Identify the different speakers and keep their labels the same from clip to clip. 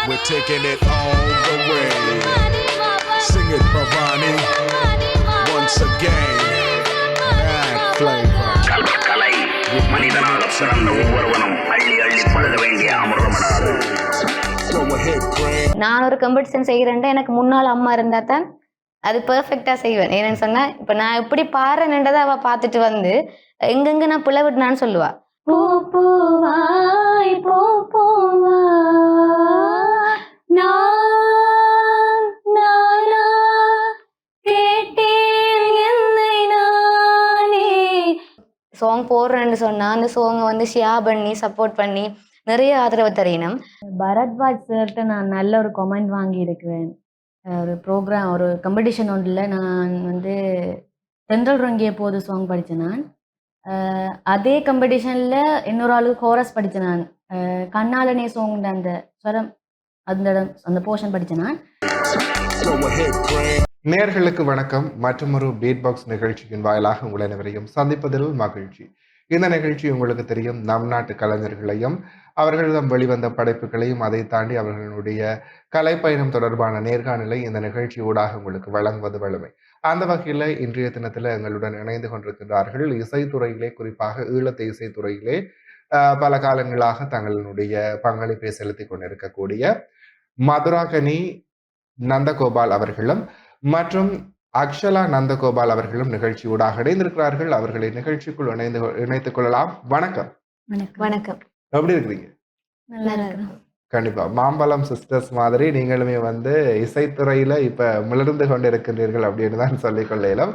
Speaker 1: We're taking it all the way. Sing it, Bhavani. Once again, mad flavor.
Speaker 2: கலை மனிதனாக பிறந்த ஒவ்வொருவனும் அள்ளி அள்ளி பழுத வேண்டிய அமிர்தமடாது.
Speaker 1: Go ahead, Greg.
Speaker 3: நான் ஒரு கம்படிஷன் செய்கிறேன்ட்டு எனக்கு முன்னால் அம்மா இருந்தால் தான் அது பெர்ஃபெக்டாக செய்வேன். ஏன்னு சொன்னால் இப்போ நான் எப்படி பாடுறேன்றதை அவள் பார்த்துட்டு வந்து எங்கெங்கே நான் பிள்ளை விட்டுனான்னு சொல்லுவா. பூ பூவாய் பூ பூவா நான் நானா கேட்டேன் என்னை நானே. சாங் போடுறேன்னு சொன்னால் அந்த சாங்கை வந்து ஷேர் பண்ணி சப்போர்ட் பண்ணி நிறைய ஆதரவு தரணும். பரத்வாஜ் சார்கிட்ட நான் நல்ல ஒரு கமெண்ட் வாங்கியிருக்கிறேன். ஒரு ப்ரோக்ராம் ஒரு காம்படிஷன் ஒன்றில் நான் வந்து தென்றல் ரங்கிய போது சாங் படித்தேன். நான் அதே காம்படிஷனில் இன்னொரு ஆளுக்கு கோரஸ் படித்தேன். நான் கண்ணாலனே சாங் அந்த ஸ்வரம் அந்த போர்ஷன் படித்தேன். நான்
Speaker 1: Go ahead, Greg.
Speaker 4: நேயர்களுக்கு வணக்கம். மற்றொரு பீட் பாக்ஸ் நிகழ்ச்சியின் வாயிலாக உங்கள் அனைவரையும் சந்திப்பதில் மகிழ்ச்சி. இந்த நிகழ்ச்சி உங்களுக்கு தெரியும், நம் நாட்டு கலைஞர்களையும் அவர்களிடம் வெளிவந்த படைப்புகளையும் அதை தாண்டி அவர்களுடைய கலைப்பயணம் தொடர்பான நேர்காணலை இந்த நிகழ்ச்சி ஊடாக உங்களுக்கு வழங்குவது வழமை. அந்த வகையில் இன்றைய தினத்தில் எங்களுடன் இணைந்து கொண்டிருக்கின்றார்கள் இசைத்துறையிலே, குறிப்பாக ஈழத்து இசைத்துறையிலே பல காலங்களாக தங்களுடைய பங்களிப்பை செலுத்தி கொண்டிருக்கக்கூடிய மதுராகனி நந்தகோபால் அவர்களும் மற்றும் அக்ஷலா நந்தகோபால் அவர்களும் நிகழ்ச்சி ஊடாக இணைந்திருக்கிறார்கள். அவர்களை நிகழ்ச்சிக்குள் இணைத்துக் கொள்ளலாம். வணக்கம்.
Speaker 3: வணக்கம்.
Speaker 4: எப்படி இருக்கிறீங்க?
Speaker 3: நல்லா இருக்கிறோம்.
Speaker 4: கண்டிப்பா மாம்பழம் சிஸ்டர்ஸ் மாதிரி நீங்களுமே வந்து இசைத்துறையில இப்ப மிளர்ந்து கொண்டிருக்கின்றீர்கள் அப்படின்னு தான் சொல்லிக்கொள்ள இயலும்.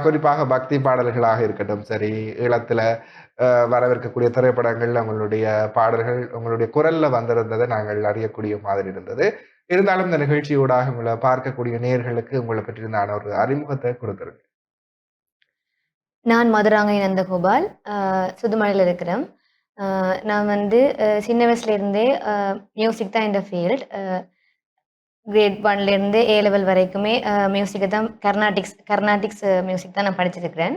Speaker 4: குறிப்பாக பக்தி பாடல்களாக இருக்கட்டும் சரி, ஈழத்துல வரவிருக்கக்கூடிய திரைப்படங்கள்ல உங்களுடைய பாடல்கள் உங்களுடைய குரல்ல வந்திருந்ததை நாங்கள் அறியக்கூடிய மாதிரி இருந்தது. இருந்தாலும் இந்த நிகழ்ச்சியூடாக உங்களை பார்க்கக்கூடிய நேயர்களுக்கு உங்களை பற்றியிருந்தான ஒரு அறிமுகத்தை கொடுத்துருங்க.
Speaker 3: நான் மதுராங்கனி நந்தகோபால், சுதுமலையில் இருக்கிறேன். நான் வந்து சின்ன வயசுலேருந்தே மியூசிக் தான் இந்த ஃபீல்ட். கிரேட் 1லேருந்து A லெவல் வரைக்குமே மியூசிக்கை தான் கர்நாடிக்ஸ் மியூசிக் தான் நான் படிச்சிருக்கிறேன்.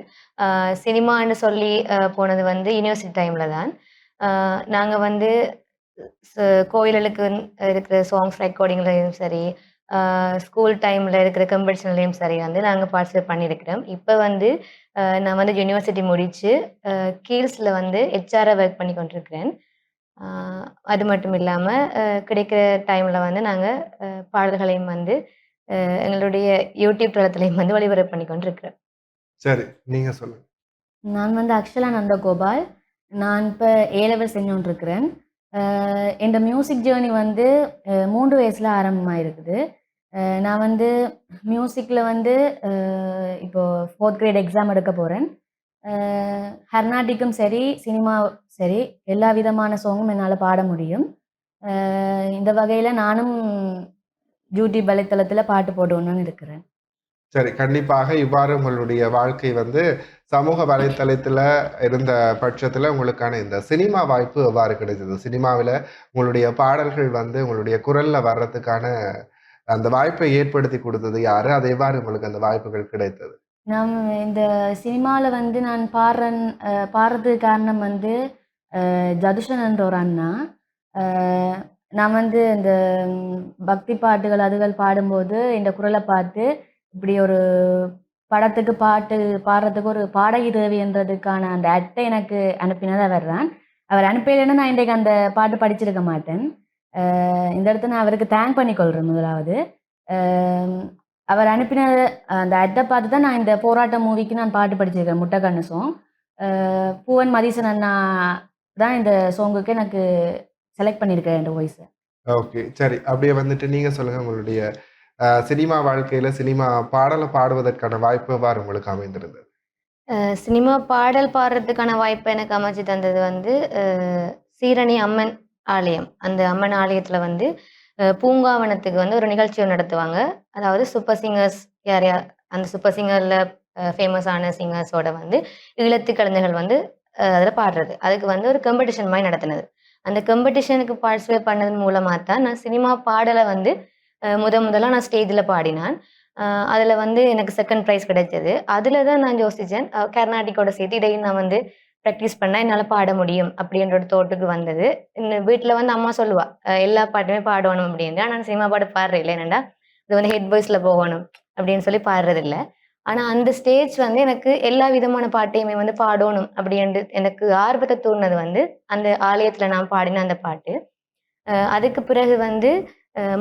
Speaker 3: சினிமான்னு சொல்லி போனது வந்து யூனிவர்சிட்டி டைமில் தான். நாங்கள் வந்து கோயில்களுக்கு இருக்கிற சாங்ஸ் ரெக்கார்டிங்லையும் சரி, ஸ்கூல் டைமில் இருக்கிற காம்படிஷன்லேயும் சரி வந்து நாங்கள் பார்ட்டிசிபேட் பண்ணியிருக்கிறோம். இப்போ வந்து நான் வந்து யூனிவர்சிட்டி முடித்து கீல்ஸில் வந்து HR ஒர்க் பண்ணி கொண்டிருக்கிறேன். அது மட்டும் இல்லாமல் கிடைக்கிற டைமில் வந்து நாங்கள் பாடல்களையும் வந்து எங்களுடைய யூடியூப் தளத்திலையும் வந்து ஒளிபரப்பு பண்ணி கொண்டிருக்கிறேன்.
Speaker 4: சரி, நீங்க சொல்லுங்க.
Speaker 3: நான் வந்து அக்ஷலா நந்தகோபால். நான் இப்போ A லெவல் செஞ்சுருக்கிறேன். என்னோட மியூசிக் ஜேர்னி வந்து 3 வயசில் ஆரம்பமாக இருக்குது. நான் வந்து மியூசிக்கில் வந்து இப்போது 4th கிரேட் எக்ஸாம் எடுக்க போகிறேன். கர்நாடிக்கும் சரி, சினிமா சரி, எல்லா விதமான சாங்கும் என்னால் பாட முடியும். இந்த வகையில் நானும் யூடியூப் வலைத்தளத்தில் பாட்டு போடணும்னு இருக்கிறேன்.
Speaker 4: சரி, கண்டிப்பாக இவ்வாறு உங்களுடைய வாழ்க்கை வந்து சமூக வலைத்தளத்துல இருந்த பட்சத்துல உங்களுக்கான இந்த சினிமா வாய்ப்பு எவ்வாறு கிடைத்தது? சினிமாவில் உங்களுடைய பாடல்கள் வந்து உங்களுடைய குரல்ல வர்றதுக்கான அந்த வாய்ப்பை ஏற்படுத்தி கொடுத்தது யாரு? அது எவ்வாறு உங்களுக்கு அந்த வாய்ப்புகள் கிடைத்தது?
Speaker 3: நான் இந்த சினிமாவில் வந்து நான் பாடுறதுக்கு காரணம் வந்து ஜதுஷன்ன்ற ஒரு அண்ணா. நான் வந்து இந்த பக்தி பாட்டுகள் அதுகள் பாடும்போது இந்த குரலை பார்த்து இப்படி ஒரு படத்துக்கு பாட்டு பாடுறதுக்கு ஒரு பாடகி தேவைன்றதுக்கான அந்த அட்டை எனக்கு அனுப்பினதை வர்றான். அவர் அனுப்பலைன்னா நான் இன்றைக்கு அந்த பாட்டு படிச்சிருக்க மாட்டேன். இந்த இடத்துல நான் அவருக்கு தேங்க் பண்ணிக்கொள்கிறேன். முதலாவது அவர் அனுப்பின அந்த அட்டை பார்த்து தான் நான் இந்த போராட்ட மூவிக்கு நான் பாட்டு படிச்சிருக்கேன். முட்டைக்கண்ணு சாங். பூவன் மதீசன் அண்ணா தான் இந்த சாங்குக்கு எனக்கு செலக்ட் பண்ணியிருக்கேன் என் வாய்ஸை.
Speaker 4: ஓகே, சரி. அப்படியே வந்துட்டு நீங்க சொல்லுங்க, உங்களுடைய சினிமா வாழ்க்கையில சினிமா பாடலை பாடுவதற்கான வாய்ப்பு எவ்வாறு உங்களுக்கு அமைந்திருந்தது?
Speaker 3: சினிமா பாடல் பாடுறதுக்கான வாய்ப்பு எனக்கு அமைச்சு தந்தது வந்து சீரணி அம்மன் ஆலயம். அந்த அம்மன் ஆலயத்தில் வந்து பூங்காவனத்துக்கு வந்து ஒரு நிகழ்ச்சி நடத்துவாங்க. அதாவது சூப்பர் சிங்கர்ஸ் யார் யார் அந்த சூப்பர் சிங்கரில் ஃபேமஸான சிங்கர்ஸோட வந்து ஈழத்து கலைஞர்கள் வந்து அதில் பாடுறது. அதுக்கு வந்து ஒரு காம்படிஷன் மாதிரி நடத்தினது. அந்த காம்படிஷனுக்கு பார்ட்டிசிபேட் பண்ணது மூலமாக தான் நான் சினிமா பாடலை வந்து முதலாக நான் ஸ்டேஜில் பாடினான். அதில் வந்து எனக்கு செகண்ட் ப்ரைஸ் கிடைச்சது. அதில் தான் நான் யோசித்தேன், கர்நாடிக்கோட சேர்த்து இதையும் நான் வந்து ப்ராக்டிஸ் பண்ணால் என்னால் பாட முடியும் அப்படின்ற ஒரு தோட்டுக்கு வந்தது. இன்னும் வீட்டில் வந்து அம்மா சொல்லுவா எல்லா பாட்டுமே பாடணும் அப்படின்ட்டு. ஆனால் நான் சினிமா பாட்டு பாடுறேன் இல்லை என்னடா இது வந்து ஹெட் வாய்ஸில் போகணும் அப்படின்னு சொல்லி பாடுறதில்ல. ஆனால் அந்த ஸ்டேஜ் வந்து எனக்கு எல்லா விதமான பாட்டையுமே வந்து பாடணும் அப்படின்ட்டு எனக்கு ஆர்வத்தை தூண்டினது வந்து அந்த ஆலயத்தில் நான் பாடின அந்த பாட்டு. அதுக்கு பிறகு வந்து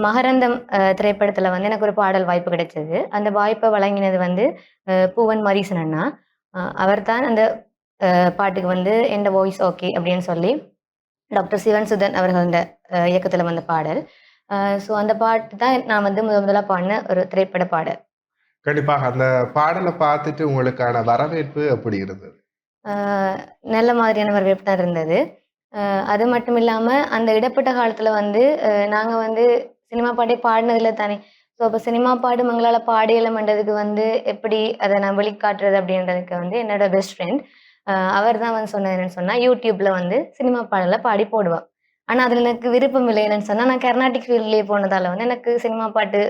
Speaker 3: மகரந்தம் திரைப்படத்தில் வந்து எனக்கு ஒரு பாடல் வாய்ப்பு கிடைச்சது. அந்த வாய்ப்பை வழங்கினது வந்து பூவன் மரீசன் அண்ணா. அவர் தான் அந்த பாட்டுக்கு வந்து எந்த வாய்ஸ் ஓகே அப்படின்னு சொல்லி டாக்டர் சிவன் சுதன் அவர்களோட இயக்கத்தில் வந்த பாடல். ஸோ அந்த பாட்டு தான் நான் வந்து முதலாக பாடின ஒரு திரைப்பட பாடல்.
Speaker 4: கண்டிப்பாக அந்த பாடலை பார்த்துட்டு உங்களுக்கான வரவேற்பு எப்படி இருந்தது?
Speaker 3: நல்ல மாதிரியான வரவேற்பு தான் இருந்தது. அது மட்டும் இல்லாமல் அந்த இடைப்பட்ட காலத்தில் வந்து நாங்கள் வந்து சினிமா பாட்டே பாடினதில்ல தானே. ஸோ அப்போ சினிமா பாடும் எங்களால் பாடியலமன்றதுக்கு வந்து எப்படி அதை நான் வெளிக்காட்டுறது அப்படின்றதுக்கு வந்து என்னோட பெஸ்ட் ஃப்ரெண்ட் அவர் தான் வந்து சொன்னது என்னன்னு சொன்னால் யூடியூப்பில் வந்து சினிமா பாடலை பாடி போடுவாள். ஆனால் அதில் எனக்கு விருப்பம் இல்லை. என்னன்னு சொன்னால் நான் கர்நாடிக் ஃபீல்ட்லேயே போனதால் வந்து எனக்கு சினிமா பாட்டு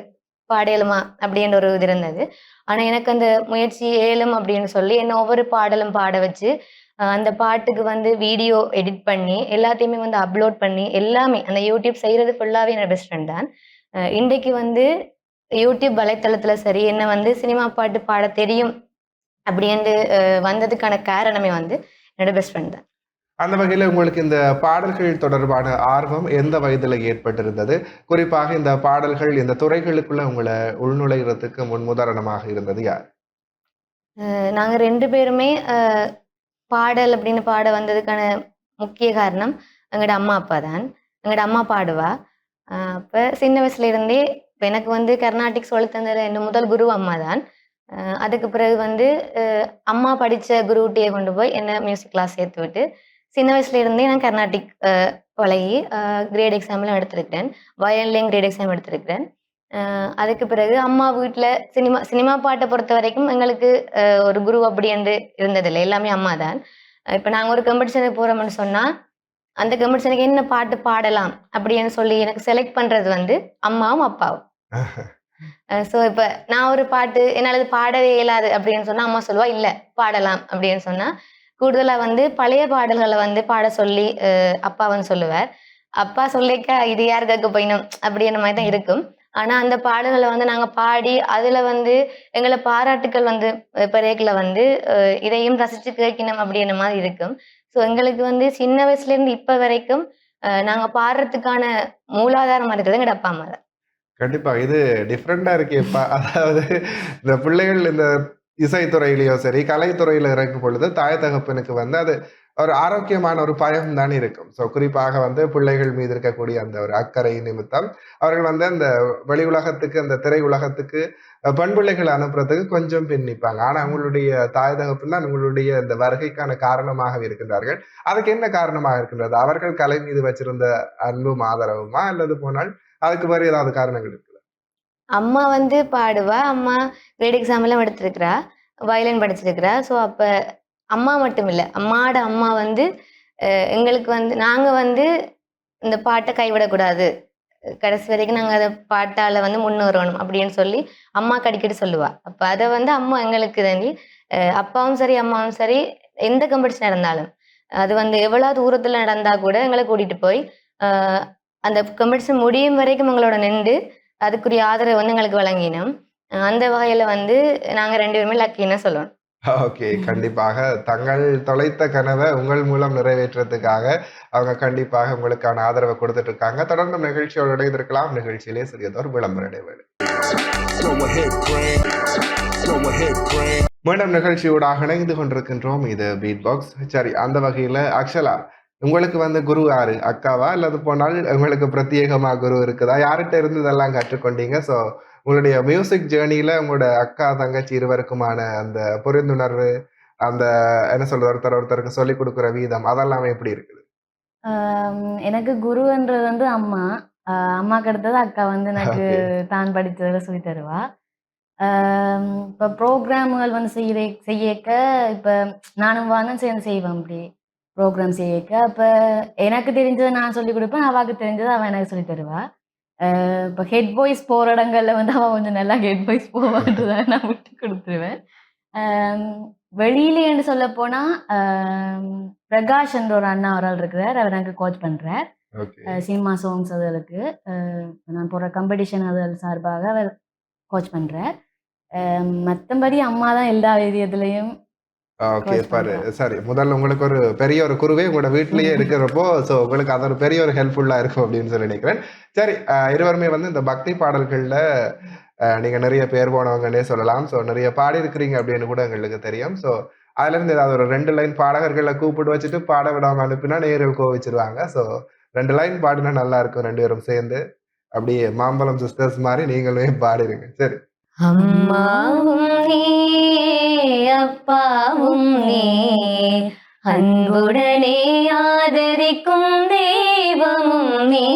Speaker 3: பாடலுமா அப்படின்ற ஒரு இது இருந்தது. ஆனால் எனக்கு அந்த முயற்சி ஏலும் அப்படின்னு சொல்லி என்ன ஒவ்வொரு பாடலும் பாட வச்சு அந்த பாட்டுக்கு வந்து வீடியோ எடிட் பண்ணி எல்லாத்தையுமே வந்து அப்லோட் பண்ணி எல்லாமே அந்த யூடியூப் செய்கிறது ஃபுல்லாகவே என்னோட பெஸ்ட் ஃப்ரெண்ட் தான். இன்றைக்கு வந்து யூடியூப் வலைத்தளத்தில் சரி என்ன வந்து சினிமா பாட்டு பாட தெரியும் அப்படின்ட்டு வந்ததுக்கான காரணமே வந்து என்னோட பெஸ்ட் ஃப்ரெண்ட் தான்.
Speaker 4: அந்த வகையில் உங்களுக்கு இந்த பாடல்கள் தொடர்பான ஆர்வம் எந்த வயதில் ஏற்பட்டிருந்தது? குறிப்பாக இந்த பாடல்கள் இந்த துறைகளுக்குள்ள உங்களை உள்நுழைகிறதுக்கு முன்னுதாரணமாக இருந்தது யார்?
Speaker 3: நாங்கள் 2 பேருமே பாடல் அப்படின்னு பாட வந்ததுக்கான முக்கிய காரணம் எங்களோட அம்மா அப்பா தான். எங்களோட அம்மா பாடுவா. அப்போ சின்ன வயசுலேருந்தே இப்போ எனக்கு வந்து கர்நாடிக் சொல்லி தந்தது என் முதல் குரு அம்மா தான். அதுக்கு பிறகு வந்து அம்மா படித்த குருட்டியை கொண்டு போய் என்னை மியூசிக் கிளாஸ் சேர்த்து விட்டு சின்ன வயசுலேருந்தே நான் கர்நாடிக் பழகி கிரேட் எக்ஸாம்லாம் எடுத்திருக்கிறேன். வயல்லையும் கிரேட் எக்ஸாம் எடுத்திருக்கிறேன். அதுக்கு பிறகு அம்மா வீட்டில் சினிமா பாட்டை பொறுத்த வரைக்கும் எங்களுக்கு ஒரு குரு அப்படி என்று இருந்ததில்லை. எல்லாமே அம்மா தான். இப்போ நாங்கள் ஒரு காம்படிஷனுக்கு போகிறோம்னு சொன்னால் அந்த காம்படிஷனுக்கு என்ன பாட்டு பாடலாம் அப்படின்னு சொல்லி எனக்கு செலக்ட் பண்ணுறது வந்து அம்மாவும் அப்பாவும். ஸோ இப்போ நான் ஒரு பாட்டு என்னால் அது பாடவே இயலாது அப்படின்னு சொன்னால் அம்மா சொல்லுவா இல்லை பாடலாம் அப்படின்னு சொன்னால் கூடுதலாக வந்து பழைய பாடல்களை வந்து பாட சொல்லி அப்பா வந்து சொல்லுவார். அப்பா சொல்லிக்க இது யார் கேட்க போயினும் அப்படின்ற மாதிரி தான் இருக்கும். ஆனால் அந்த பாடல்களை வந்து நாங்கள் பாடி அதில் வந்து எங்களை பாராட்டுக்கள் வந்து பிறகுல வந்து இதையும் ரசித்து கேட்கணும் அப்படின்ற மாதிரி இருக்கும். ஸோ எங்களுக்கு வந்து சின்ன வயசுலேருந்து இப்போ வரைக்கும் நாங்கள் பாடுறதுக்கான மூலாதாரமாக இருக்கிறது எங்களோட அப்பா அம்மா தான்.
Speaker 4: கண்டிப்பா இது டிஃப்ரெண்டா இருக்கேப்பா. அதாவது இந்த பிள்ளைகள் இந்த இசைத்துறையிலயோ சரி, கலைத்துறையில இறக்கும் பொழுது தாய் தகப்பனுக்கு வந்து அது ஒரு ஆரோக்கியமான ஒரு பயம் தான் இருக்கும். ஸோ குறிப்பாக வந்து பிள்ளைகள் மீது இருக்கக்கூடிய அந்த ஒரு அக்கறை நிமித்தம் அவர்கள் வந்து அந்த வெளி உலகத்துக்கு அந்த திரை உலகத்துக்கு பெண் பிள்ளைகளை அனுப்புறதுக்கு கொஞ்சம் பின்னிப்பாங்க. ஆனா அவங்களுடைய தாய் தகப்பன் தான் உங்களுடைய இந்த வருகைக்கான காரணமாக இருக்கின்றார்கள். அதுக்கு என்ன காரணமாக இருக்கின்றது? அவர்கள் கலை மீது வச்சிருந்த அன்பும் ஆதரவுமா அல்லது போனால் அதுக்கு வேறு ஏதாவது காரணங்கள் இருக்குல்ல?
Speaker 3: அம்மா வந்து பாடுவா. அம்மா கிரேட் எக்ஸாம் எல்லாம் எடுத்திருக்கிறா. வயலின் படிச்சிருக்கிறா. ஸோ அப்போ அம்மா மட்டும் இல்லை அம்மாவோட அம்மா வந்து எங்களுக்கு வந்து நாங்கள் வந்து இந்த பாட்டை கைவிடக்கூடாது. கடைசி வரைக்கும் நாங்கள் அதை பாட்டால் வந்து முன்னேறணும் அப்படின்னு சொல்லி அம்மா அடிக்கடி சொல்லுவா. அப்போ அதை வந்து அம்மா எங்களுக்கு தாண்டி அப்பாவும் சரி அம்மாவும் சரி எந்த காம்படிஷன் நடந்தாலும் அது வந்து எவ்வளோ தூரத்தில் நடந்தால் கூட எங்களை கூட்டிகிட்டு போய் அந்த காம்படிஷன் முடியும் வரைக்கும் எங்களோட நின்று அதுக்குரிய ஆதரவு வந்து எங்களுக்கு வழங்கினோம். அந்த வகையில் வந்து நாங்கள் 2 பேருமே லக்கின்னு சொல்லணும்.
Speaker 4: ஓகே. கண்டிப்பாக தங்கள் தொலைத்த கனவை உங்கள் மூலம் நிறைவேற்றுறதுக்காக அவங்க கண்டிப்பாக உங்களுக்கான ஆதரவை கொடுத்துட்டு இருக்காங்க. தொடர்ந்து நிகழ்ச்சியோடு இணைந்திருக்கலாம். நிகழ்ச்சியிலே சிறியதொரு விளம்பர இடைவேளை.
Speaker 1: Go ahead, Craig. Go ahead, Craig.
Speaker 4: மீண்டும் நிகழ்ச்சியோடாக இணைந்து கொண்டிருக்கின்றோம். இது பீட் பாக்ஸ். சரி, அந்த வகையில் ஆக்சுவலா உங்களுக்கு வந்து குரு யாரு? அக்காவா? அல்லது போனால் உங்களுக்கு பிரத்யேகமா குரு இருக்குதா? யார்கிட்ட இருந்து இதெல்லாம் கற்றுக்கொண்டீங்க? ஸோ உங்களுடைய மியூசிக் ஜேர்னியில உங்களோட அக்கா தங்கச்சி இருவருக்குமான அந்த புரிந்துணர்வு, அந்த என்ன சொல்றது, ஒருத்தருக்கு சொல்லிக் கொடுக்குற வீதம் அதெல்லாம் எப்படி இருக்குது?
Speaker 5: எனக்கு குருன்றது வந்து அம்மா. அம்மாக்கு அடுத்தது அக்கா வந்து எனக்கு
Speaker 4: ஓகே.
Speaker 5: தான் படிச்சதுல சொல்லி தருவா. இப்போ ப்ரோக்ராம்கள் வந்து செய்யக்க இப்போ நானும் வந்து சேர்ந்து செய்வேன். அப்படி ப்ரோக்ராம் செய்யக்க அப்போ எனக்கு தெரிஞ்சதை நான் சொல்லிக் கொடுப்பேன். அவாக்கு தெரிஞ்சதை அவன் எனக்கு சொல்லி தருவா. இப்போ ஹெட் பாய்ஸ் போகிற இடங்கள்ல வந்து அவன் கொஞ்சம் நல்லா ஹெட் பாய்ஸ் போவான்றதை நான் விட்டு கொடுத்துருவேன். ஆம், வெளியிலேன்னு சொல்ல போனா பிரகாஷ் என்ற ஒரு அண்ணா ஒரு ஆள் இருக்கிறார். அவர் எனக்கு கோச் பண்றார்.
Speaker 4: ஓகே.
Speaker 5: சினிமா சாங்ஸ் அதுகளுக்கு நான் போற காம்படிஷன் அதுகள் சார்பாக அவர் கோச் பண்றார். மத்தபடி அம்மா தான் எல்லா விஷயத்துலயும்
Speaker 4: ஓகே.
Speaker 5: கோச் பண்றா.
Speaker 4: சரி. முதல்ல உங்களுக்கு ஒரு பெரிய ஒரு குருவே உங்களோட வீட்டிலேயே இருக்கிறப்போ, ஸோ உங்களுக்கு அது ஒரு பெரிய ஒரு ஹெல்ப்ஃபுல்லா இருக்கும் அப்படின்னு சொல்லி நினைக்கிறேன். சரி, இருவருமே வந்து இந்த பக்தி பாடல்கள்ல நீங்க நிறைய பேர் போனவங்கன்னே சொல்லலாம். ஸோ நிறைய பாடியிருக்கிறீங்க அப்படின்னு கூட எங்களுக்கு தெரியும். ஸோ அதுலேருந்து ஏதாவது ஒரு 2 லைன் பாடகர்கள கூப்பிட்டு வச்சுட்டு பாட விடாம அனுப்பினா நேயர்கள் கோவிச்சுருவாங்க. ஸோ 2 லைன் பாடினா நல்லா இருக்கும் 2 பேரும் சேர்ந்து. அப்படியே மாம்பழம் சிஸ்டர்ஸ் மாரி நீங்களுமே பாடிருங்க. சரி.
Speaker 3: அம்மாவும் நீ அப்பாவும் நீ அன்புடனே ஆதரிக்கும் தெய்வமும் நீ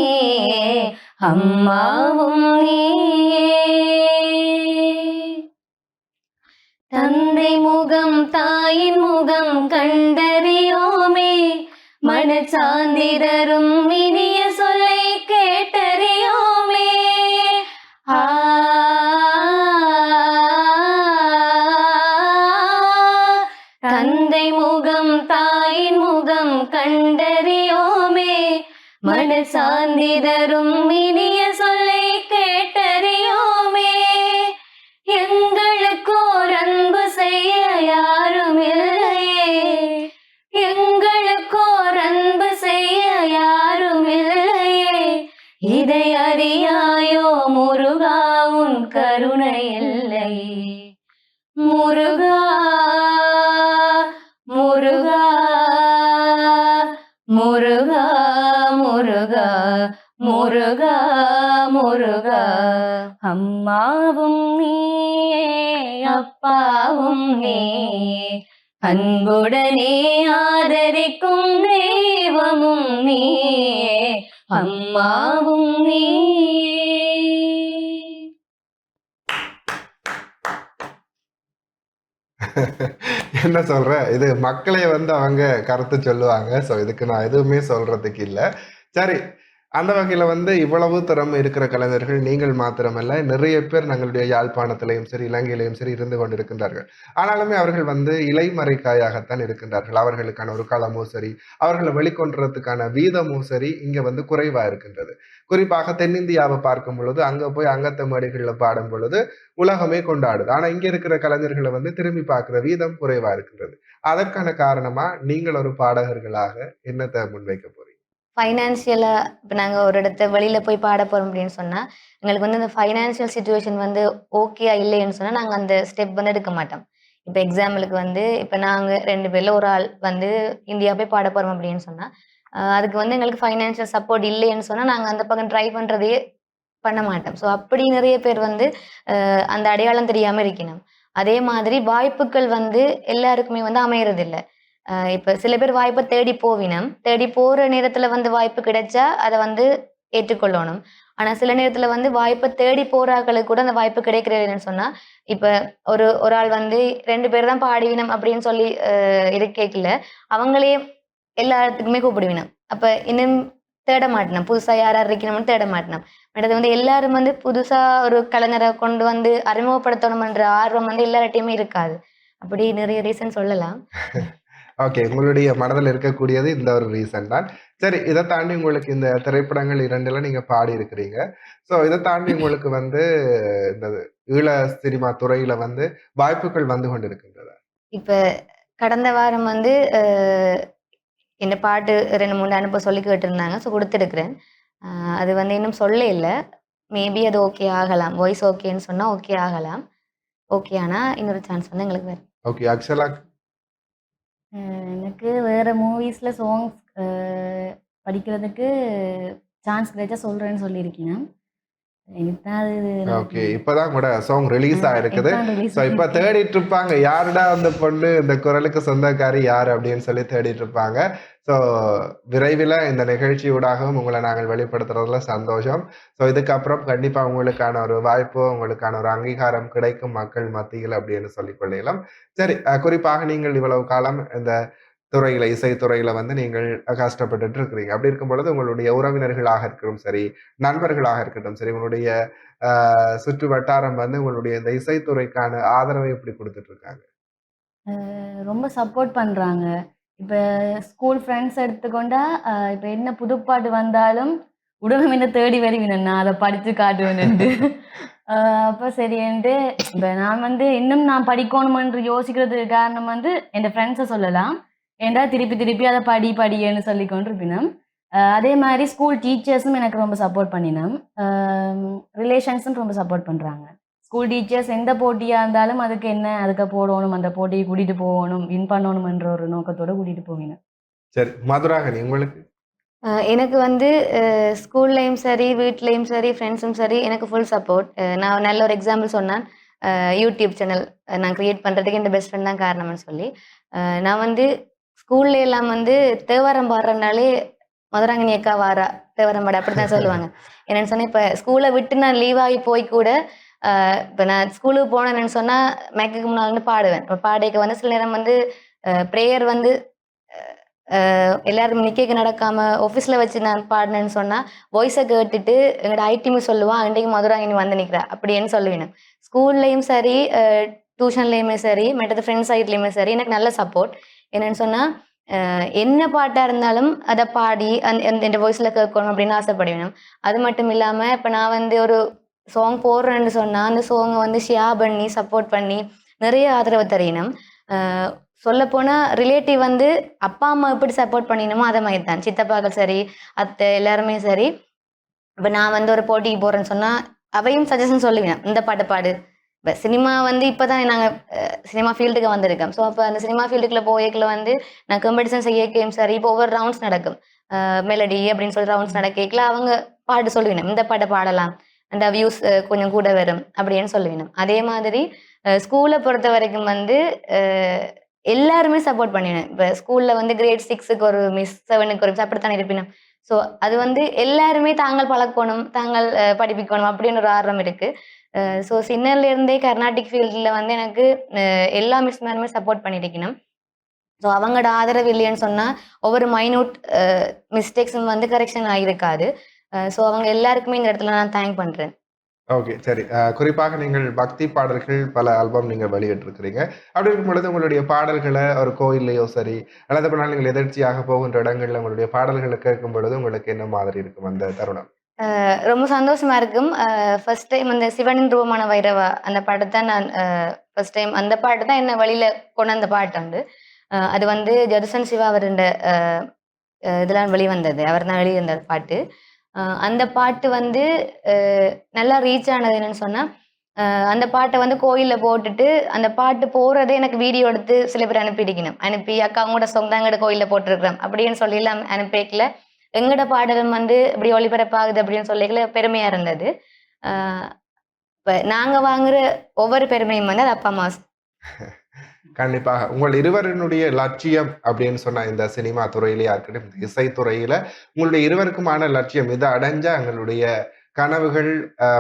Speaker 3: அம்மாவும் நீ தந்தை முகம் தாயின் முகம் கண்டறியோமே மனச்சாந்திரரும் இனிய சொல்லை கேட்டறியோமே ஆ தந்தை முகம் தாயின் முகம் கண்டறியோமே மனசாந்திரரும் இனிய சொல்லை கேட்டறியோமே எங்களுக்கோர் அன்பு செய்ய யாரும் இல்லையே எங்களுக்கோர் அன்பு செய்ய யாரும் இல்லையே இதை அறியாயோ முருகா உன் கருணை இல்லையே முருகா முருகா முருகா முருகா முருகா முருகா அம்மாவும் நீயே அப்பாவும் நீ அன்புடனே ஆதரிக்கும் தெய்வமும் நீ அம்மாவும் நீ
Speaker 4: என்ன சொல்றேன்? இது மக்களே வந்து அவங்க கருத்து சொல்லுவாங்க. ஸோ இதுக்கு நான் எதுவுமே சொல்றதுக்கு இல்ல. சரி. அந்த வகையில வந்து இவ்வளவு திறமை இருக்கிற கலைஞர்கள் நீங்கள் மாத்திரமல்ல, நிறைய பேர் நம்மளுடைய யாழ்ப்பாணத்திலயும் சரி, இலங்கையிலயும் சரி இருந்து கொண்டிருக்கின்றார்கள். ஆனாலுமே அவர்கள் வந்து இலைமறைக்காயாகத்தான் இருக்கின்றார்கள். அவர்களுக்கான ஒரு களமோ சரி, அவர்கள வெளிக்கொணர்றதுக்கான வீதமும் சரி, இங்க வந்து குறைவா இருக்கின்றது. குறிப்பாக தென்னிந்தியாவை பார்க்கும் பொழுது, அங்க போய் அங்கத்த மேடைகள்ல பாடும் பொழுது, உலகமே கொண்டாடுது. ஆனா இங்க இருக்கிற கலைஞர்கள வந்து திரும்பி பார்க்கிற வீதம் குறைவா இருக்கின்றது. அதற்கான காரணமா நீங்கள் ஒரு பாடகர்களாக என்னத்த முன்வைக்க போறீங்க?
Speaker 3: ஃபைனான்சியலா இப்போ நாங்கள் ஒரு இடத்த வெளியில் போய் பாட போகிறோம் அப்படின்னு சொன்னால் எங்களுக்கு வந்து இந்த ஃபைனான்சியல் சுச்சுவேஷன் வந்து ஓகேயா இல்லைன்னு சொன்னால் நாங்கள் அந்த ஸ்டெப் வந்து எடுக்க மாட்டோம். இப்போ எக்ஸாம்பிளுக்கு வந்து இப்போ நாங்கள் 2 பேரில் ஒரு ஆள் வந்து இந்தியா போய் பாட போகிறோம் அப்படின்னு சொன்னால் அதுக்கு வந்து எங்களுக்கு ஃபைனான்சியல் சப்போர்ட் இல்லைன்னு சொன்னால் நாங்கள் அந்த பக்கம் ட்ரை பண்ணுறதையே பண்ண மாட்டோம். ஸோ அப்படி நிறைய பேர் வந்து அந்த அடையாளம் தெரியாமல் இருக்கணும். அதே மாதிரி வாய்ப்புகள் வந்து எல்லாருக்குமே வந்து அமையறதில்லை. இப்ப சில பேர் வாய்ப்ப தேடி போவினம். தேடி போற நேரத்துல வந்து வாய்ப்பு கிடைச்சா, அத வந்து ஏற்றுக்கொள்ளணும். ஆனா சில நேரத்துல வந்து வாய்ப்ப தேடி போறாக்களுக்கு கூட அந்த வாய்ப்பு கிடைக்கிறதில்லன்னு சொன்னா, இப்ப ஒரு ஆள் வந்து 2 பேர் தான் பாடுவினம் அப்படின்னு சொல்லி இருக்கைக்குள்ள, அவங்களே எல்லா இடத்துக்குமே கூப்பிடுவினம். அப்ப இன்னும் தேட மாட்டோம். புதுசா யார் யார் இருக்கணும்னு தேட மாட்டோம். அடுத்து வந்து எல்லாரும் வந்து புதுசா ஒரு கலைஞர கொண்டு வந்து அறிமுகப்படுத்தணும்ன்ற ஆர்வம் வந்து எல்லார்ட்டயுமே இருக்காது. அப்படி நிறைய ரீசன் சொல்லலாம்.
Speaker 4: ஓகே. உங்களுடைய மனதில் இருக்கக்கூடியது இந்த ஒரு ரீசன் தான். சரி, இத தாண்டி உங்களுக்கு இந்த திரைப்படங்கள் 2ல நீங்க பாடியிருக்கிறீங்க. ஸோ இத தாண்டி உங்களுக்கு வந்து இந்த ஈழ சினிமா துறையில வந்து வாய்ப்புகள் வந்து கொண்டிருக்கின்றதா?
Speaker 3: இப்ப கடந்த வாரம் வந்து இந்த பாட்டு 2, 3 அனுப்ப சொல்லி கேட்டிருந்தாங்க. ஸோ குடுத்துருக்கிறேன். அ அது வந்து இன்னும் சொல்ல இல்ல. மேபி அது ஓகே ஆகலாம். வாய்ஸ் ஓகேன்னு சொன்னா ஓகே ஆகலாம். ஓகே ஆனா இன்னொரு சான்ஸ் வந்து எங்களுக்கு வரும்.
Speaker 4: ஓகே. ஆக்சுவலா
Speaker 5: எனக்கு வேற மூவிஸ்ல சாங்ஸ் படிக்கிறதுக்கு சான்ஸ் கிடைச்சா சொல்றேன்னு சொல்லியிருக்கீங்க. எனக்கு தான் அது
Speaker 4: ஓகே. இப்பதான் கூட சாங் ரிலீஸ் ஆயிருக்குது.
Speaker 5: இப்பதான் ரிலீஸ்
Speaker 4: ஸோ இப்ப தேடிட்டு இருப்பாங்க. யாருடா அந்த பொண்ணு, இந்த குரலுக்கு சொந்தக்காரி யாரு அப்படின்னு சொல்லி தேடிட்டு இருப்பாங்க. ஸோ விரைவில இந்த நிகழ்ச்சியூடாகவும் உங்கள நாங்கள் வெளிப்படுத்துறதுல சந்தோஷம். ஸோ இதுக்கப்புறம் கண்டிப்பா உங்களுக்கான ஒரு வாய்ப்பு, உங்களுக்கான ஒரு அங்கீகாரம் கிடைக்கும் மக்கள் மத்தியில அப்படின்னு சொல்லிக் கொள்ளலாம். சரி, குறிப்பாக நீங்கள் இவ்வளவு காலம் இந்த துறையில, இசைத்துறையில வந்து நீங்கள் கஷ்டப்பட்டுட்டு இருக்கிறீங்க. அப்படி இருக்கும் பொழுது உங்களுடைய உறவினர்களாக இருக்கட்டும் சரி, நண்பர்களாக இருக்கட்டும் சரி, உங்களுடைய சுற்று வட்டாரம் வந்து உங்களுடைய இந்த இசைத்துறைக்கான ஆதரவை எப்படி குடுத்துட்டு இருக்காங்க?
Speaker 5: ரொம்ப சப்போர்ட் பண்றாங்க. இப்ப ஸ்கூல் ஃப்ரெண்ட்ஸ் எடுத்துக்கொண்டா, இப்ப என்ன புதுப்பாட்டு வந்தாலும் உடனும் என்ன தேடி வருவினேன் நான் அத படிச்சு காட்டுவேன்ண்டு. அ அப்ப சரின்ட்டு இப்ப நான் இன்னும் நான் படிக்கணுமென்று யோசிக்கிறதுக்கு காரணம் என் ஃப்ரெண்ட்ஸ சொல்லலாம். ஏன்டா திருப்பி திருப்பி அத படின்னு சொல்லிக் கொண்டிருப்பினம். அதே மாரி ஸ்கூல் டீச்சர்ஸும் எனக்கு ரொம்ப சப்போர்ட் பண்ணினம். அ ரிலேஷன்ஸும் ரொம்ப சப்போர்ட் பண்றாங்க. ஸ்கூல் டீச்சர்ஸ் எந்த போட்டியா இருந்தாலும் அதுக்கு என்ன அதுக்கு போடணும், அந்த போட்டிக்கு கூட்டிட்டு போகணும், வின் பண்ணணும்ன்ற ஒரு நோக்கத்தோட கூட்டிட்டு போவேன்.
Speaker 4: சரி, மதுராகனி உங்களுக்கு?
Speaker 3: எனக்கு ஸ்கூல்லயும் சரி, வீட்லயும் சரி, ஃப்ரெண்ட்ஸும் சரி எனக்கு ஃபுல் சப்போர்ட். நான் நல்ல ஒரு எக்ஸாம்பிள் சொன்னா, யூடியூப் சேனல் நான் கிரியேட் பண்றதுக்கு என் பெஸ்ட் ஃப்ரெண்ட் தான் காரணம்னு சொல்லி. நான் ஸ்கூல்ல எல்லாம் தேவாரம் பாடுறனாலே மதுராங்கினி அக்கா வாரா, தேவாரம் பாட அப்படித்தான் சொல்லுவாங்க. என்னன்னு சொன்னா, இப்ப ஸ்கூல விட்டு நான் லீவ் ஆகி போய் கூட, இப்ப நான் ஸ்கூலுக்கு போனேன்னு சொன்னா, மைக்குக்கு முன்னால பாடுவேன். பாடைக்கு சில நேரம் பிரேயர் எல்லாரும் நிக்க நடக்காம ஆஃபீஸ்ல வச்சு நான் பாடினேன்னு சொன்னா, வாய்ஸ கேட்டுட்டு எங்களோட ஐடி மிஸ் சொல்லுவா, "அன்றைக்கு மதுராங்கினி வந்து நிக்கிறா" அப்படின்னு சொல்லுவேன். ஸ்கூல்லயும் சரி, டியூஷன்லயுமே சரி, மற்றது ஃப்ரெண்ட்ஸ் சைட்லயுமே சரி, எனக்கு நல்ல சப்போர்ட். என்னன்னு சொன்னா, என்ன பாட்டா இருந்தாலும் அத பாடி என் வாய்ஸ்ல கேட்கணும் அப்படின்னு ஆசைப்படுவேன். அது மட்டும் இல்லாம, இப்ப நான் ஒரு சாங் போடுறேன்னு சொன்னா, அந்த சாங்க ஷேர் பண்ணி, சப்போர்ட் பண்ணி, நிறைய ஆதரவு தரணும். சொல்லப்போனா ரிலேட்டிவ் அப்பா, அம்மா எப்படி சப்போர்ட் பண்ணினமோ அத மாரி தான். சித்தப்பாக்கள் சரி, அத்தை எல்லாருமே சரி. இப்ப நான் ஒரு போட்டிக்கு போறேன்னு சொன்னா, அவையும் சஜஷன் சொல்லுவேன். இந்த பாட்ட பாடு. இப்ப சினிமா இப்பதான் நாங்க சினிமா ஃபீல்டுக்கு வந்திருக்கோம். ஸோ அப்ப அந்த சினிமா ஃபீல்டுக்குள்ள போயக்குள்ள நான் காம்படிஷன் செய்யக்கையும் சரி, இப்போ ஒவ்வொரு ரவுண்ட்ஸ் நடக்கும். மெலடி அப்படின்னு சொல்லி ரவுண்ட்ஸ் நடக்கல அவங்க பாட்டு சொல்லுவேன். இந்த பாட்ட பாடலாம். அந்த வியூஸ் கொஞ்சம் கூட வரும் அப்படின்னு சொல்லுவேன். அதே மாதிரி ஸ்கூல பொறுத்த வரைக்கும் எல்லாருமே சப்போர்ட் பண்ணினேன். இப்ப ஸ்கூல்ல கிரேட் 6க்கு ஒரு மிஸ், 7க்கு ஒரு மிஸ் அப்படித்தானே இருப்பினும். ஸோ அது எல்லாருமே தாங்கள் பழக்கணும், தாங்கள் படிப்பிக்கணும் அப்படின்னு ஒரு ஆர்வம் இருக்கு. ஸோ சின்னர்ல இருந்தே கர்நாடிக் ஃபீல்டில் எனக்கு எல்லா மிஸ் மேனுமே சப்போர்ட் பண்ணியிருக்கணும். ஸோ அவங்களோட ஆதரவு இல்லைன்னு சொன்னா, ஒவ்வொரு மைன்யூட் மிஸ்டேக்ஸும் கரெக்ஷன் ஆகியிருக்காது. ஸோ அவங்க எல்லாருக்குமே இந்த இடத்துல நான் தேங்க் பண்றேன்.
Speaker 4: ஓகே, சரி. குறிப்பாக நீங்கள் பக்தி பாடல்கள் பல ஆல்பம் நீங்க வெளியிட்டிருக்கிறீங்க. அப்படி இருக்கும் பொழுது உங்களுடைய பாடல்கள ஒரு கோயில்லயோ சரி, அல்லது அப்படின்னா நீங்கள் எதர்ச்சியாக போகின்ற இடங்கள்ல உங்களுடைய பாடல்கள கேட்கும் பொழுது உங்களுக்கு என்ன மாதிரி இருக்கும் அந்த தருணம்?
Speaker 3: ரொம்ப சந்தோஷமா இருக்கும். ஃபர்ஸ்ட் டைம் அந்த சிவனின் ரூபமான வைரவா அந்த பாட்ட நான் ஃபர்ஸ்ட் டைம் அந்த பாட்டு தான் என்ன வழியில கொண்டு வந்த பாட்டு. அது ஜதுசன் சிவா அவருண்ட இதெல்லாம் வெளிவந்தது. அவர் தான் வெளிவந்த பாட்டு. அந்த பாட்டு நல்லா ரீச் ஆனது என்னன்னு சொன்னா, அந்த பாட்ட கோயில்ல போட்டுட்டு, அந்த பாட்டு போறதே எனக்கு வீடியோ எடுத்து சில பேர் அனுப்பியிருக்கணும். அனுப்பி அக்கா உங்களோட சாங் தான் எங்கட கோயில்ல போட்டிருக்கிறோம் அப்படின்னு சொல்லிலாம் அனுப்பிக்கல. எங்கட பாடலும் இப்படி ஒளிபரப்பாகுது அப்படின்னு சொல்லிக்கல பெருமையா இருந்தது. அ இப்ப நாங்க வாங்குற ஒவ்வொரு பெருமையும் அது அப்பா, அம்மா.
Speaker 4: கண்டிப்பாக. உங்கள் இருவரினுடைய லட்சியம் அப்படின்னு சொன்னா, இந்த சினிமா துறையிலயா இருக்கட்டும், இந்த இசைத்துறையில உங்களுடைய இருவருக்குமான லட்சியம் இத அடைஞ்சா எங்களுடைய கனவுகள்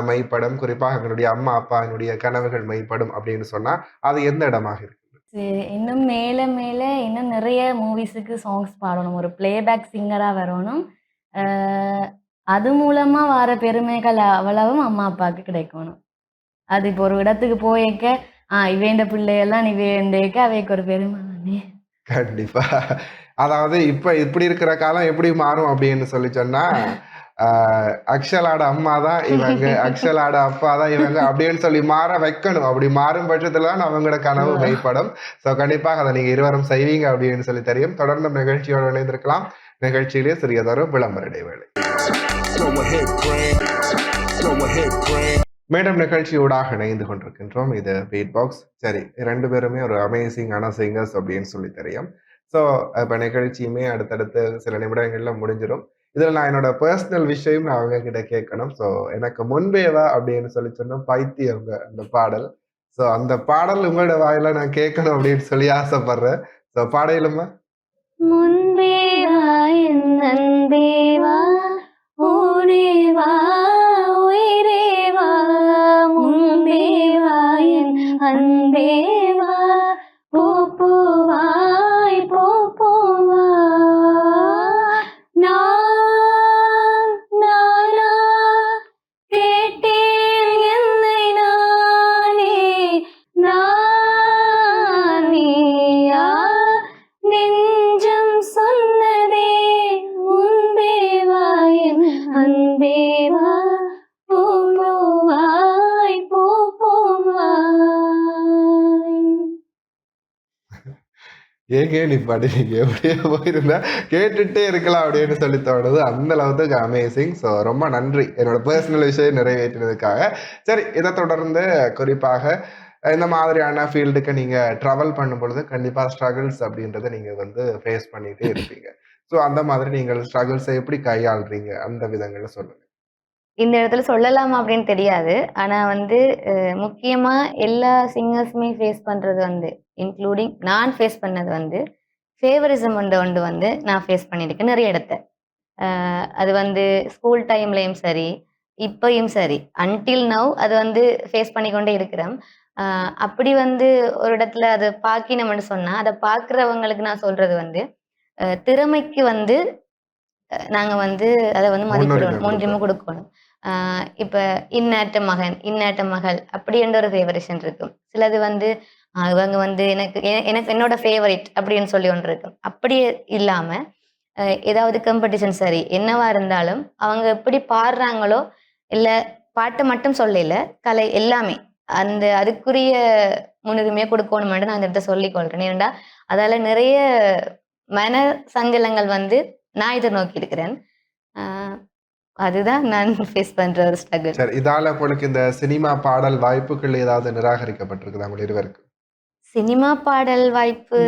Speaker 4: மெய்ப்படும். குறிப்பாக எங்களுடைய அம்மா, அப்பாவினுடைய கனவுகள் மெய்ப்படும் அப்படின்னு சொன்னா, அது எந்த இடமாக இருக்கு?
Speaker 5: சரி, இன்னும் மேல மேல இன்னும் நிறைய மூவிஸுக்கு சாங்ஸ் பாடணும். ஒரு பிளேபேக் சிங்கரா வரணும். அ அது மூலமா வர பெருமைகள் அவ்வளவும் அம்மா, அப்பாவுக்கு கிடைக்கணும். அது இப்போ ஒரு இடத்துக்கு போயக்க, இவேண்ட பிள்ளையெல்லாம் இவேண்டேக்க அவைக்கு ஒரு பெருமை தானே.
Speaker 4: கண்டிப்பா. அதாவது இப்ப இப்படி இருக்கிற காலம் எப்படி மாறும் அப்படின்னு சொல்லி சொன்னா, அக்ஷலாட அம்மா தான் இவங்க, அக்ஷலாட அப்பா தான் இவங்க அப்படின்னு சொல்லி மாற வைக்கணும். அப்படி மாறும் பட்சத்துல தான் அவங்களோட கனவு மெய்ப்படும். ஸோ கண்டிப்பாக அதை நீங்க இருவரும் செய்வீங்க அப்படின்னு சொல்லி தெரியும். தொடர்ந்து நிகழ்ச்சியோடு இணைந்திருக்கலாம். நிகழ்ச்சியிலே சிறியதொரு விளம்பர இடைவேளை. மேடம் நிகழ்ச்சியூடாக இணைந்து கொண்டிருக்கின்றோம். இது பீட் பாக்ஸ். சரி, 2 பேருமே ஒரு அமேசிங்கான சிங்கர்ஸ் அப்படின்னு சொல்லி தெரியும். ஸோ இப்போ நிகழ்ச்சியுமே அடுத்தடுத்து சில நிமிடங்கள்ல முடிஞ்சிடும். இதில் நான் என்னோட பர்சனல் விஷயம் நான் அவங்க கிட்ட கேட்கணும். ஸோ எனக்கு முன்பேவா அப்படின்னு சொல்லி சொன்ன பைத்தியவங்க அந்த பாடல். ஸோ அந்த பாடல் உங்களோட வாயில நான் கேட்கணும் அப்படின்னு சொல்லி ஆசைப்படுறேன். ஸோ பாடையிலுமா?
Speaker 5: முன்பேவா என் அன்பேவா ஊரேவா உயிரேவா முன்பேவா என் அன்பேவா பூப்பூவாய் பூப்பூவா நானா கேட்டேன் என்னை நானே நானே
Speaker 4: ஏங்க நிப்பாட்டுறீங்க? எப்படியே போயிருந்தா கேட்டுட்டே இருக்கலாம் அப்படின்னு சொல்லி தோணுது. அந்த அளவுக்கு அமேசிங். ஸோ ரொம்ப நன்றி என்னோட பர்சனல் விஷயம் நிறைவேற்றினதுக்காக. சரி, இதை தொடர்ந்து குறிப்பாக இந்த மாதிரியான ஃபீல்டுக்கு நீங்க ட்ராவல் பண்ணும்பொழுது கண்டிப்பா ஸ்ட்ரகிள்ஸ் அப்படின்றத நீங்க வந்து ஃபேஸ் பண்ணிட்டே இருப்பீங்க. ஸோ அந்த மாதிரி நீங்கள் ஸ்ட்ரகிள்ஸை எப்படி கையாளுறீங்க? அந்த விதங்கள சொல்லுங்க.
Speaker 3: இந்த இடத்துல சொல்லலாமா அப்படின்னு தெரியாது. ஆனா வந்து முக்கியமா எல்லா சிங்கர்ஸுமே ஃபேஸ் பண்றது வந்து, இன்க்ளூடிங் நான் ஃபேஸ் பண்ணது வந்து, ஃபேவரிசம் ஒன்று வந்து நான் ஃபேஸ் பண்ணியிருக்கேன் நெறைய இடத்த. அது வந்து ஸ்கூல் டைம்லயும் சரி, இப்பயும் சரி. அன்டில் நவ் அது வந்து ஃபேஸ் பண்ணிக்கொண்டே இருக்கிறேன். அ அப்படி வந்து ஒரு இடத்துல அத பாக்கினோம்னு சொன்னா, அத பார்க்கிறவங்களுக்கு நான் சொல்றது வந்து, திறமைக்கு வந்து நாங்க வந்து அத வந்து
Speaker 4: முன்னுரிமை
Speaker 3: மதிப்பிடணும். முன்னுரிமை
Speaker 4: குடுக்கணும்.
Speaker 3: குடுக்கணும். ஆ இப்ப இன்னாட்ட மகன், இன்னாட்ட மகள் அப்படின்ற ஒரு ஃபேவரிசம் இருக்கும். சிலது வந்து இவங்க வந்து எனக்கு என்னோட ஃபேவரைட் அப்படின்னு சொல்லி ஒன்று இருக்கும். அப்படியே இல்லாம ஏதாவது காம்படிஷன் சரி, என்னவா இருந்தாலும் அவங்க எப்படி பாடுறாங்களோ, இல்ல பாட்டு மட்டும் சொல்லல, கலை எல்லாமே. அந்த அதுக்குரிய முன்னுரிமைய குடுக்கணும்னு நான் இந்த இடத்த சொல்லிக் கொள்றேன். ஏன்டா, அதால நிறைய மன சஞ்சலங்கள் வந்து நான் எதிர்நோக்கி இருக்கிறேன். ஆ அதுதான் நான் ஃபேஸ் பண்ற ஒரு ஸ்ட்ரகிள்.
Speaker 4: சரி, இதால உங்களுக்கு இந்த சினிமா பாடல் வாய்ப்புகள் ஏதாவது நிராகரிக்கப்பட்டிருக்குதா உங்கள் இருவருக்கும்?
Speaker 3: சினிமா பாடல் வாய்ப்பு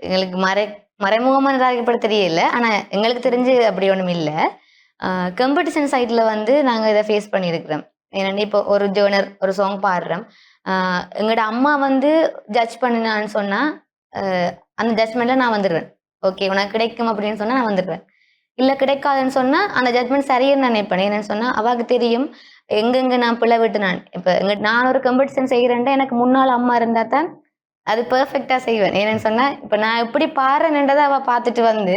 Speaker 3: எங்களுக்கு மறைமுகமா நிராகரிக்கப்பட தெரியல. ஆனா எங்களுக்கு தெரிஞ்சு அப்படி ஒண்ணும் இல்ல. காம்படிஷன் சைட்ல வந்து நாங்க இத ஃபேஸ் பண்ணியிருக்கிறோம். ஏன்னா இப்போ ஒரு ஜோனர் ஒரு சாங் பாடுறோம். ஆ எங்களோட அம்மா வந்து ஜட்ஜ் பண்ணுனான்னு சொன்னா, அ அந்த ஜட்ஜ்மெண்ட்ல நான் வந்துருவேன். ஓகே உனக்கு கிடைக்கும் அப்படின்னு சொன்னா நான் வந்துருவேன். இல்ல கிடைக்காதுன்னு சொன்னா, அந்த ஜட்ஜ்மெண்ட் சரின்னு நான் நினைப்பேன். என்னன்னு சொன்னா, அவாக்கு தெரியும் எங்கெங்க நான் பிழை விட்டு இப்ப நான் ஒரு காம்படிஷன் செய்றேன்டா எனக்கு முன்னால அம்மா இருந்தா தான் அது பெர்ஃபெக்ட்டா செய்வேன். ஏன்னு சொன்னா, இப்ப நான் எப்படி பாடுறேன்றத அவ பார்த்துட்டு வந்து,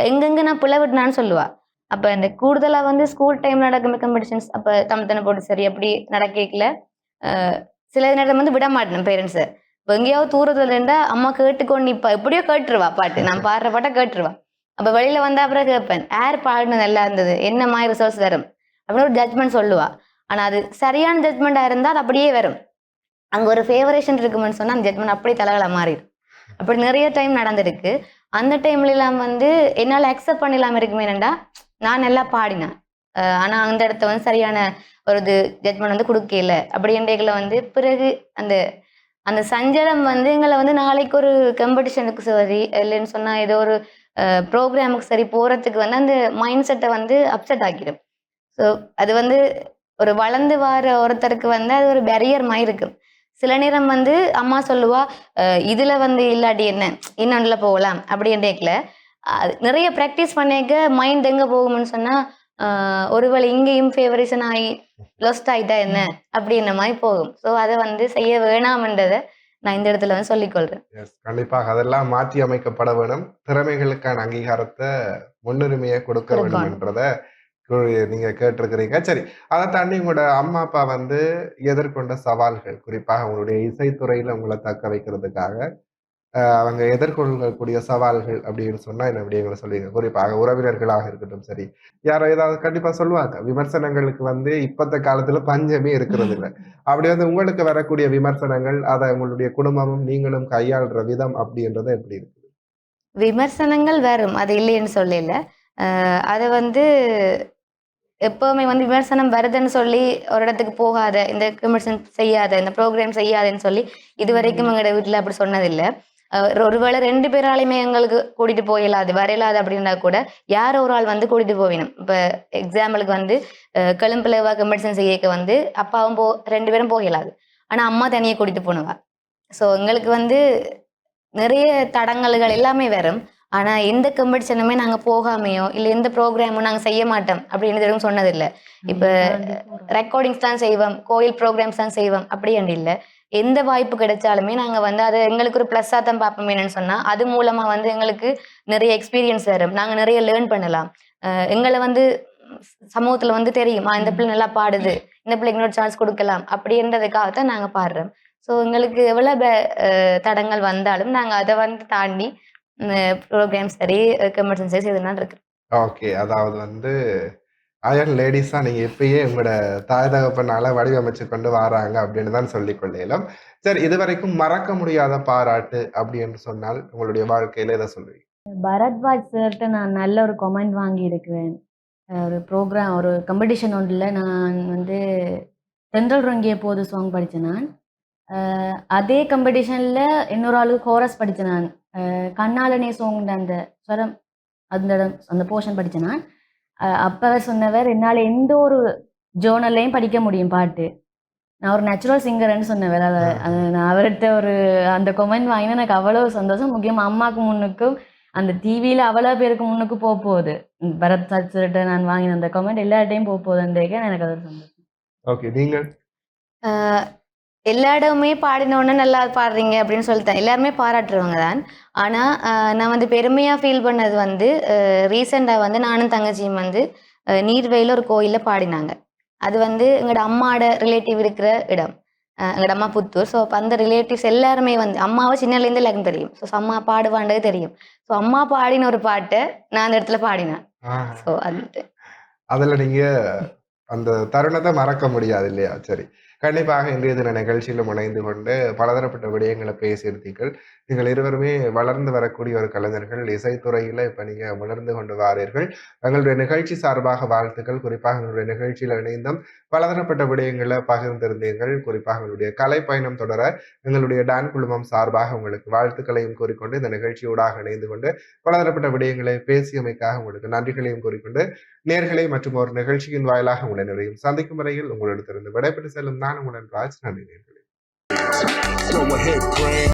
Speaker 3: எங்கெங்க நான் பிழை விட்டேனான்னு சொல்லுவா. அப்ப இந்த கூடுதலா வந்து ஸ்கூல் டைம்ல நடக்கும் காம்படிஷன்ஸ் அப்ப தமத்தன போட்டு சரி அப்படி நடக்கைக்குள்ள, அ சில நேரம் வந்து விட மாட்டேன் பேரண்ட்ஸ. இப்ப எங்கேயாவது தூரத்துல இருந்தா அம்மா கேட்டுக்கொண்டு நிப்பா. எப்படியோ கேட்டுருவா பாட்டு. நான் பாடுற பாட்ட கேட்டுருவா. அப்ப வெளியில வந்தா அப்புறம் கேட்பேன். யார் பாடுனது நல்லா இருந்தது? என்ன மாரி ரிசல்ட்ஸ் வரும்? அப்படின்னு ஒரு ஜட்ஜ்மெண்ட் சொல்லுவா. ஆனா அது சரியான ஜட்ஜ்மெண்டா இருந்தா அது அப்படியே வரும். அங்க ஒரு ஃபேவரேஷன் இருக்கும்னு சொன்னா, அந்த ஜட்ஜ்மெண்ட் அப்படியே தலகீழா மாறிரும். அப்படி நெறைய டைம் நடந்திருக்கு. அந்த டைம்லலாம் வந்து என்னால அக்செப்ட் பண்ணிலாம இருக்குமே என்னன்னா, நான் நல்லா பாடினேன். ஆனா அந்த இடத்த வந்து சரியான ஒரு ஜட்ஜ்மெண்ட் வந்து குடுக்கையில. அப்படின்றதுல வந்து பிறகு அந்த அந்த சஞ்சலம் வந்து எங்கள வந்து நாளைக்கு ஒரு காம்படிஷனுக்கு சரி, இல்லைன்னு சொன்னா ஏதோ ஒரு ப்ரோகிராமுக்கு சரி போறதுக்கு வந்து அந்த மைண்ட் செட்ட வந்து அப்செட் ஆக்கிடும். ஸோ அது வந்து ஒரு வளர்ந்து வார ஒருத்தருக்கு வந்து அது ஒரு பேரியர் மாரி இருக்கும். சில நேரம் வந்து அம்மா சொல்லுவா, இதுல வந்து இல்லாட்டி என்ன? இன்னொன்னுல போகலாம் அப்படின்றேக்கல, நிறைய பிராக்டிஸ் பண்ணேக்க மைண்ட் எங்க போகும்ன்னு சொன்னா, அ ஒருவேளை இங்கேயும் ஃபேவரிசன் ஆயி லொஸ்ட் ஆயிட்டா என்ன? அப்படின்ன மாரி போகும். ஸோ அத வந்து செய்ய வேணாம்ன்றத நான் இந்த இடத்துல வந்து சொல்லிக் கொள்றேன்.
Speaker 4: எஸ். கண்டிப்பாக அதெல்லாம் மாற்றி அமைக்கப்பட வேணும். திறமைகளுக்கான அங்கீகாரத்த முன்னுரிமைய கொடுக்க வேண்டும்
Speaker 3: குடுக்கணும்.
Speaker 4: என்றத நீங்க கேட்டிருக்கிறீங்க. சரி. அத தாண்டி உங்களோட அம்மா, அப்பா வந்து எதிர்கொண்ட சவால்கள், குறிப்பாக உங்களுடைய இசைத்துறையில உங்கள தக்க வைக்கிறதுக்காக, அவங்க எதிர்கொள்ளக்கூடிய சவால்கள் அப்படின்னு சொன்னா என்ன விடயங்கள சொல்லுவீங்க? குறிப்பாக உறவினர்களாக இருக்கட்டும் சரி, யாரோ ஏதாவது கண்டிப்பா சொல்லுவாங்க. விமர்சனங்களுக்கு வந்து இப்பத்த காலத்துல பஞ்சமே இருக்கிறதில்ல. அப்படி வந்து உங்களுக்கு வரக்கூடிய விமர்சனங்கள், அத உங்களுடைய குடும்பமும், நீங்களும் கையாள்ற விதம் அப்படின்றது எப்படி இருக்கு?
Speaker 3: விமர்சனங்கள் வரும். அது இல்லைன்னு சொல்லல. அத வந்து எப்பவுமே வந்து விமர்சனம் வருதுன்னு சொல்லி ஒரு இடத்துக்கு போகாத, இந்த விமர்சனம் செய்யாத, இந்த ப்ரோகிராம் செய்யாதன்னு சொல்லி இதுவரைக்கும் எங்களோட வீட்ல அப்படி சொன்னதில்ல. ஒருவேளை 2 பேராலயுமே எங்களுக்கு கூட்டிட்டு போயியலாது, வரையலாது அப்படின்னா கூட, யாரோ ஒரு ஆள் வந்து கூட்டிட்டு போவினம். இப்ப எக்ஸாம்பிளுக்கு வந்து கொழும்புல விமர்சனம் செய்யக்க வந்து அப்பாவும் 2 பேரும் போகலாது. ஆனா அம்மா தனியா கூட்டிட்டு போனவா. ஸோ எங்களுக்கு வந்து நிறைய தடங்கல்கள் எல்லாமே வரும். ஆனா எந்த காம்படிஷனுமே நாங்க போகாமையோ, இல்ல எந்த ப்ரோகிராமும் நாங்க செய்ய மாட்டோம் அப்படின்னு எதுவும் சொன்னதில்ல. இப்ப ரெக்கார்டிங்ஸ் தான் செய்வோம், கோயில் ப்ரோகிராம்ஸ் தான் செய்வோம் அப்படின்னு இல்ல. எந்த வாய்ப்பு கிடைச்சாலுமே நாங்க வந்து அத எங்களுக்கு ஒரு ப்ளஸ்ஸா தான் பார்ப்போம். என்னன்னு சொன்னா, அது மூலமா வந்து எங்களுக்கு நிறைய எக்ஸ்பீரியன்ஸ் வரும். நாங்க நிறைய லேர்ன் பண்ணலாம். எங்கள வந்து சமூகத்துல வந்து தெரியும். இந்த பிள்ளை நல்லா பாடுது. இந்த பிள்ளைக்கு இன்னொரு சான்ஸ் குடுக்கலாம். அப்படின்றதுக்காக தான் நாங்க பாடுறோம். ஸோ எங்களுக்கு எவ்வளவு தடங்கள் வந்தாலும் நாங்க அத வந்து தாண்டி ப்ரோகிராம் சரி, காம்படிஷன் சரி எதுனாலும் இருக்கு.
Speaker 4: ஓகே. அதாவது வந்து அயன் லேடிஸா நீங்க இப்பயே உங்களோட தாய் தகப்பனால வடிவமைச்சு கொண்டு வராங்க அப்படின்னு தான் சொல்லிக் கொள்ளலாம். சரி, இதுவரைக்கும் மறக்க முடியாத பாராட்டு அப்படி என்று சொன்னால் உங்களுடைய வாழ்க்கையில எதை சொல்லுவீங்க?
Speaker 5: பரத்வாஜ் சார்ட்ட நான் நல்ல ஒரு கமெண்ட் வாங்கியிருக்கிறேன். ஒரு ப்ரோக்ராம் ஒரு காம்படிஷன் ஒன்றில் நான் வந்து தென்றல் ரங்கிய போது சாங் படித்தேன் நான். அதே காம்படிஷனில் இன்னொரு ஆளுக்கு கோரஸ் படித்தேன் நான். கண்ணாலனே சாங் அந்த ஸ்வரம் அந்த போர்ஷன் படித்தேன் நான். அப்போ அவர் சொன்னவர், என்னால் எந்த ஒரு ஜோனல்லையும் படிக்க முடியும் பாட்டு. நான் ஒரு நேச்சுரல் சிங்கர்ன்னு சொன்னவர். நான் அவர்கிட்ட அந்த கொமெண்ட் வாங்கினா எனக்கு அவ்வளோ சந்தோஷம். முக்கியமாக அம்மாவுக்கு முன்னுக்கும் அந்த டிவியில் அவ்வளோ பேருக்கு முன்னுக்கு போக போகுது. பரத் சார்கிட்ட நான் வாங்கின அந்த கொமெண்ட் எல்லா டைம் போக போகுதுன்றதுக்கே எனக்கு அது சந்தோஷம்.
Speaker 4: ஓகே, நீங்கள்?
Speaker 3: எல்லா இடமுமே பாடினோடனே நல்லா பாடுறீங்க அப்படின்னு சொல்லிட்டேன். எல்லாருமே பாராட்டுறவங்க தான். ஆனால் நான் வந்து பெருமையாக ஃபீல் பண்ணது வந்து ரீசெண்டாக வந்து நானும் தங்கச்சியும் வந்து நீர்வேலியில் ஒரு கோயிலில் பாடினாங்க. அது வந்து எங்களோட அம்மாவோட ரிலேட்டிவ் இருக்கிற இடம். எங்களோட அம்மா புத்தூர். ஸோ அப்போ அந்த ரிலேட்டிவ்ஸ் எல்லாருமே வந்து அம்மாவை சின்னலேருந்து எல்லாருக்கும் தெரியும். ஸோ அம்மா பாடுவாண்டது தெரியும். ஸோ அம்மா பாடின ஒரு பாட்டை நான் அந்த இடத்துல பாடினேன். ஸோ
Speaker 4: அதில் நீங்கள் அந்த தருணத்தை மறக்க முடியாது இல்லையா? சரி, கண்டிப்பாக இன்றைய தின நிகழ்ச்சியிலும் இணைந்து கொண்டு பலதரப்பட்ட விடயங்களை பேசியிருத்தீர்கள். நீங்கள் இருவருமே வளர்ந்து வரக்கூடிய ஒரு கலைஞர்கள். இசைத்துறையில் இப்போ நீங்கள் வளர்ந்து கொண்டு வாரீர்கள். எங்களுடைய நிகழ்ச்சி சார்பாக வாழ்த்துக்கள். குறிப்பாக எங்களுடைய நிகழ்ச்சியில் இணைந்தும் பலதரப்பட்ட விடயங்களை பகிர்ந்திருந்தீர்கள். குறிப்பாக எங்களுடைய கலை பயணம் தொடர எங்களுடைய டான் குழுமம் சார்பாக உங்களுக்கு வாழ்த்துக்களையும் கூறிக்கொண்டு இந்த நிகழ்ச்சியோடாக இணைந்து கொண்டு பலதரப்பட்ட விடயங்களை பேசியமைக்காக உங்களுக்கு நன்றிகளையும் கூறிக்கொண்டு நேர்களை மற்றும் ஒரு நிகழ்ச்சியின் வாயிலாக உங்களை நிறையும் சந்திக்கும் வரையில் உங்களிடத்திலிருந்து விடைபெற்று செல்லும் நான் உங்களுடன் ராஜ். நன்றி நேர்களே.
Speaker 1: Go ahead, Craig.